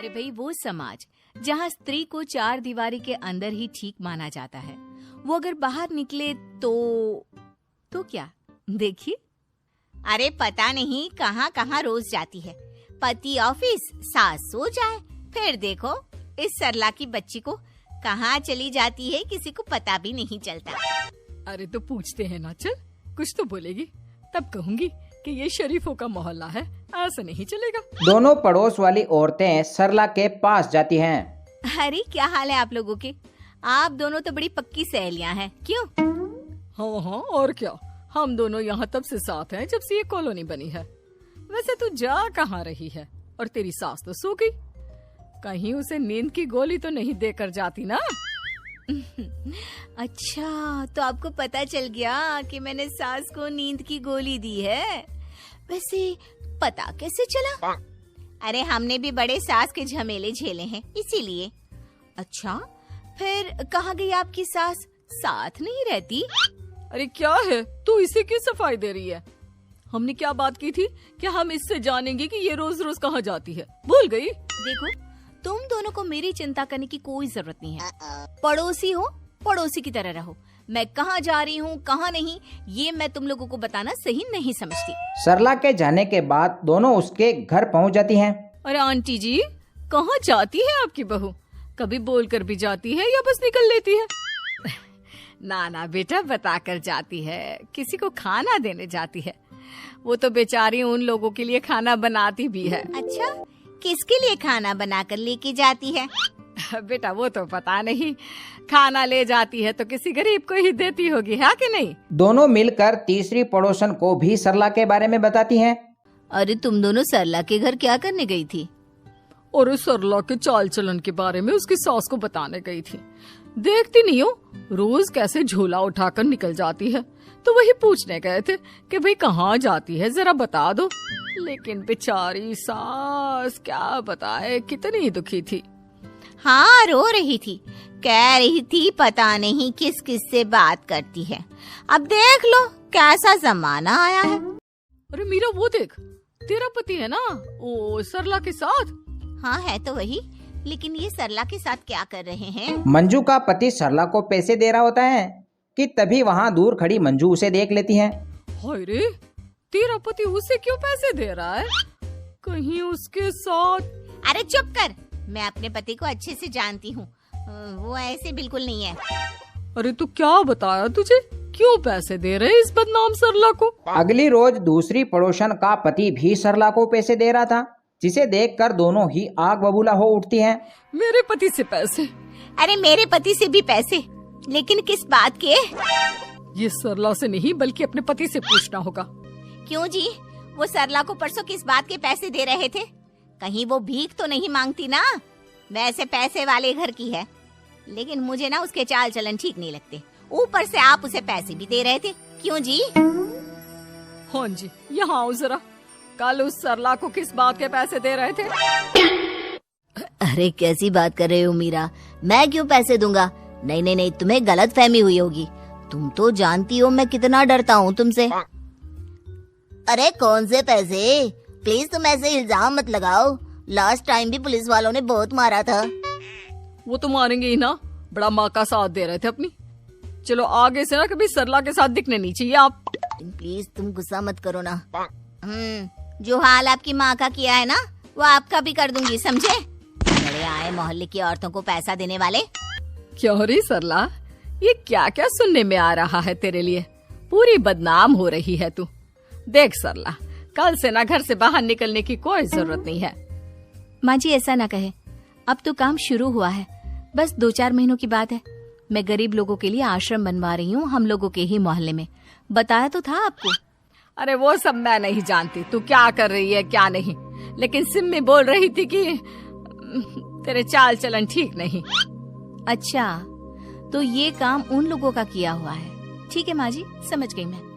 अरे भाई, वो समाज जहाँ स्त्री को चार दीवारी के अंदर ही ठीक माना जाता है, वो अगर बाहर निकले तो क्या? देखिए। अरे पता नहीं कहाँ कहाँ रोज जाती है। पति ऑफिस, सास सो जाए, फिर देखो इस सरला की बच्ची को कहाँ चली जाती है, किसी को पता भी नहीं चलता। अरे तो पूछते हैं ना, चल कुछ तो बोलेगी, तब कहूंगी कि ये शरीफों का मोहल्ला है, ऐसा नहीं चलेगा। दोनों पड़ोस वाली औरतें सरला के पास जाती हैं। अरे क्या हाल है आप लोगों के? आप दोनों तो बड़ी पक्की सहेलियां हैं, क्यों? हाँ, और क्या, हम दोनों यहाँ तब से साथ हैं जब से ये कॉलोनी बनी है। वैसे तू जा कहाँ रही है? और तेरी सास तो सो गई, कहीं उसे नींद की गोली तो नहीं देकर जाती ना? अच्छा, तो आपको पता चल गया कि मैंने सास को नींद की गोली दी है। वैसे पता कैसे चला? अरे हमने भी बड़े सास के झमेले झेले हैं, इसीलिए। अच्छा, फिर कहाँ गई आपकी सास? साथ नहीं रहती? अरे क्या है, तू इसे क्यों सफाई दे रही है? हमने क्या बात की थी कि हम इससे जानेंगे कि ये रोज रोज कहाँ जाती है? भूल गई? देखो, तुम दोनों को मेरी चिंता करने की कोई जरूरत नहीं है। पड़ोसी हो, पड़ोसी की तरह रहो। मैं कहाँ जा रही हूँ, कहाँ नहीं, ये मैं तुम लोगों को बताना सही नहीं समझती। सरला के जाने के बाद दोनों उसके घर पहुँच जाती हैं। अरे आंटी जी, कहाँ जाती है आपकी बहू? कभी बोलकर भी जाती है या बस निकल लेती है? ना ना बेटा, बता कर जाती है, किसी को खाना देने जाती है। वो तो बेचारी उन लोगों के लिए खाना बनाती भी है। अच्छा, किसके लिए खाना बनाकर लेके जाती है? बेटा वो तो पता नहीं, खाना ले जाती है तो किसी गरीब को ही देती होगी, है कि नहीं? दोनों मिलकर तीसरी पड़ोसन को भी सरला के बारे में बताती हैं। अरे तुम दोनों सरला के घर क्या करने गई थी? और सरला के चाल चलन के बारे में उसकी सास को बताने गई थी। देखती नहीं हो रोज कैसे झोला उठाकर निकल जाती है, तो वही पूछने गए थे कि भाई कहाँ जाती है, जरा बता दो। लेकिन बेचारी सास क्या बताए, कितनी दुखी थी। हाँ, रो रही थी, कह रही थी पता नहीं किस किस से बात करती है। अब देख लो कैसा जमाना आया है। अरे मीरा, वो देख, तेरा पति है ना वो सरला के साथ। हाँ है तो वही, लेकिन ये सरला के साथ क्या कर रहे हैं? मंजू का पति सरला को पैसे दे रहा होता है कि तभी वहाँ दूर खड़ी मंजू उसे देख लेती है। हाय रे, तेरा पति उसे क्यों पैसे दे रहा है? कहीं उसके साथ? अरे चुप कर, मैं अपने पति को अच्छे से जानती हूँ, वो ऐसे बिल्कुल नहीं है। अरे तू क्या बताया तुझे, क्यों पैसे दे रहे इस बदनाम सरला को? अगली रोज दूसरी पड़ोसन का पति भी सरला को पैसे दे रहा था, जिसे देखकर दोनों ही आग बबूला हो उठती हैं। मेरे पति से पैसे? अरे मेरे पति से भी पैसे, लेकिन किस बात के? ये सरला से नहीं बल्कि अपने पति से पूछना होगा। क्यों जी, वो सरला को परसों किस बात के पैसे दे रहे थे? कहीं वो भीख तो नहीं मांगती ना? वैसे पैसे वाले घर की है, लेकिन मुझे ना उसके चाल चलन ठीक नहीं लगते। ऊपर से आप उसे पैसे भी दे रहे थे, क्यों जी? हाँ जी, यहाँ आओ जरा, कल उस सरला को किस बात के पैसे दे रहे थे? अरे कैसी बात कर रहे हो मीरा, मैं क्यों पैसे दूंगा? नहीं नहीं नहीं, तुम्हें गलत फहमी हुई होगी। तुम तो जानती हो मैं कितना डरता हूँ तुमसे। अरे कौन से पैसे? प्लीज तुम ऐसे इल्जाम मत लगाओ, लास्ट टाइम भी पुलिस वालों ने बहुत मारा था। वो तो मारेंगे ही ना, बड़ा माँ का साथ दे रहे थे अपनी। चलो आगे से ना कभी सरला के साथ दिखने नहीं चाहिए आप। प्लीज तुम गुस्सा मत करो ना। जो हाल आपकी माँ का किया है ना, वो आपका भी कर दूंगी, समझे? बड़े आए मोहल्ले की औरतों को पैसा देने वाले। क्यों रे सरला, ये क्या क्या सुनने में आ रहा है तेरे लिए? पूरी बदनाम हो रही है तू। देख सरला, कल से ना घर से बाहर निकलने की कोई जरूरत नहीं है। माँ जी ऐसा ना कहे, अब तो काम शुरू हुआ है, बस 2-4 महीनों की बात है। मैं गरीब लोगों के लिए आश्रम बनवा रही हूँ, हम लोगों के ही मोहल्ले में। बताया तो था आपको। अरे वो सब मैं नहीं जानती तू क्या कर रही है क्या नहीं, लेकिन सिम्मी बोल रही थी कि तेरे चाल चलन ठीक नहीं। अच्छा, तो ये काम उन लोगों का किया हुआ है। ठीक है माँ जी, समझ गई मैं।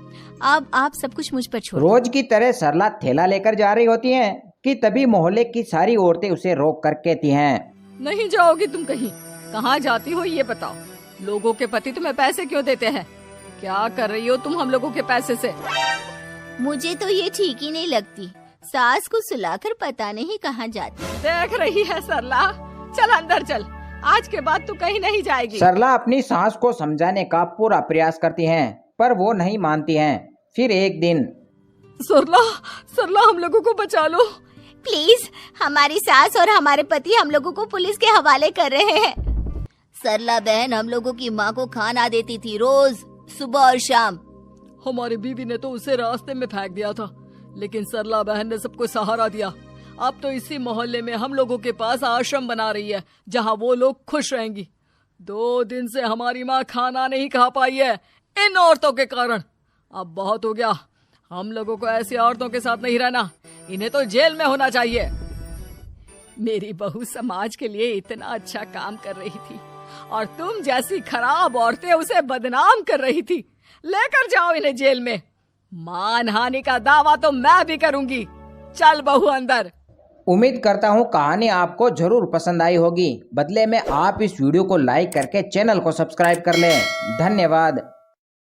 अब आप सब कुछ मुझ पर छोड़। रोज की तरह सरला थैला लेकर जा रही होती है कि तभी मोहल्ले की सारी औरतें उसे रोक कर कहती हैं, नहीं जाओगी तुम कहीं, कहाँ जाती हो ये बताओ। लोगों के पति तुम्हें पैसे क्यों देते हैं? क्या कर रही हो तुम हम लोगों के पैसे से? मुझे तो ये ठीक ही नहीं लगती। सास को सुलाकर पता नहीं कहाँ जाती। देख रही है सरला, चल अंदर चल, आज के बाद तू कहीं नहीं जाएगी। सरला अपनी सास को समझाने का पूरा प्रयास करती हैं, पर वो नहीं मानती हैं। फिर एक दिन सरला, सरला हम लोगों को बचा लो। प्लीज, हमारी सास और हमारे पति हम लोगों को पुलिस के हवाले कर रहे हैं। सरला बहन हम लोगों की माँ को खाना देती थी रोज सुबह और शाम। हमारी बीवी ने तो उसे रास्ते में फेंक दिया था, लेकिन सरला बहन ने सबको सहारा दिया। अब तो इसी मोहल्ले में हम लोगों के पास आश्रम बना रही है, जहाँ वो लोग खुश रहेंगी। 2 दिन से हमारी माँ खाना नहीं खा पाई है इन औरतों के कारण। अब बहुत हो गया, हम लोगों को ऐसी औरतों के साथ नहीं रहना, इन्हें तो जेल में होना चाहिए। मेरी बहू समाज के लिए इतना अच्छा काम कर रही थी और तुम जैसी खराब औरतें उसे बदनाम कर रही थी। लेकर जाओ इन्हें जेल में। मानहानि का दावा तो मैं भी करूंगी। चल बहू अंदर। उम्मीद करता हूँ कहानी आपको जरूर पसंद आई होगी। बदले में आप इस वीडियो को लाइक करके चैनल को सब्सक्राइब कर लें। धन्यवाद।